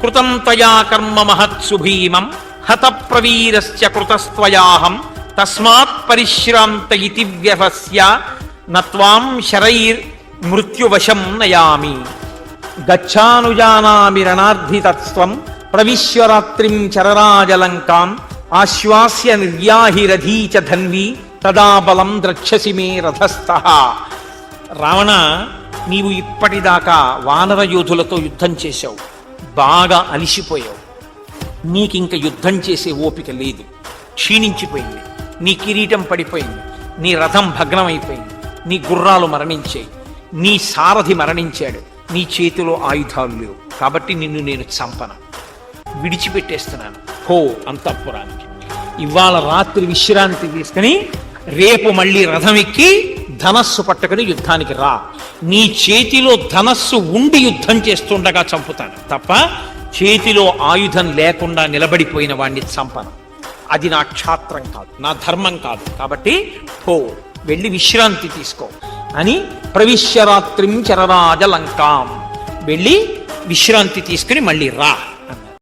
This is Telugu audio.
కృతం త్వయా కర్మ మహత్సు భీమం హత ప్రవీరస్య కృతస్త్వయాహం తస్మాత్ పరిశ్రాంత ఇతి వ్యవస్య నత్వాం శరైర్ మృత్యువశం నయామి. గచ్ఛానుజానామి రణార్థితత్స్వం ప్రవిశ్వరాత్రిం చరరాజలంకాం ఆశ్వాస్య నిర్యాహిరధీ చ ధన్వీ తదా బలం ద్రక్ష్యసి మే రథస్థః. రావణ, నీవు ఇప్పటిదాకా వానర యోధులతో యుద్ధం చేశావు, బాగా అలిసిపోయావు. నీకింక యుద్ధం చేసే ఓపిక లేదు, క్షీణించిపోయింది. నీ కిరీటం పడిపోయింది, నీ రథం భగ్నమైపోయింది, నీ గుర్రాలు మరణించాయి, నీ సారథి మరణించాడు, నీ చేతిలో ఆయుధాలు లేవు. కాబట్టి నిన్ను నేను చంపను, విడిచిపెట్టేస్తున్నాను. హో అంతఃపురానికి. ఇవాళ రాత్రి విశ్రాంతి తీసుకుని రేపు మళ్ళీ రథం ఎక్కి ధనస్సు పట్టుకుని యుద్ధానికి రా. నీ చేతిలో ధనస్సు ఉండి యుద్ధం చేస్తుండగా చంపుతాను తప్ప చేతిలో ఆయుధం లేకుండా నిలబడిపోయిన వాణ్ణి చంపను. అది నా క్షాత్రం కాదు, నా ధర్మం కాదు. కాబట్టి హో వెళ్ళి విశ్రాంతి తీసుకో అని ప్రవిశ్యరాత్రిం చరరాజ లంకాం, వెళ్ళి విశ్రాంతి తీసుకుని మళ్ళీ రా.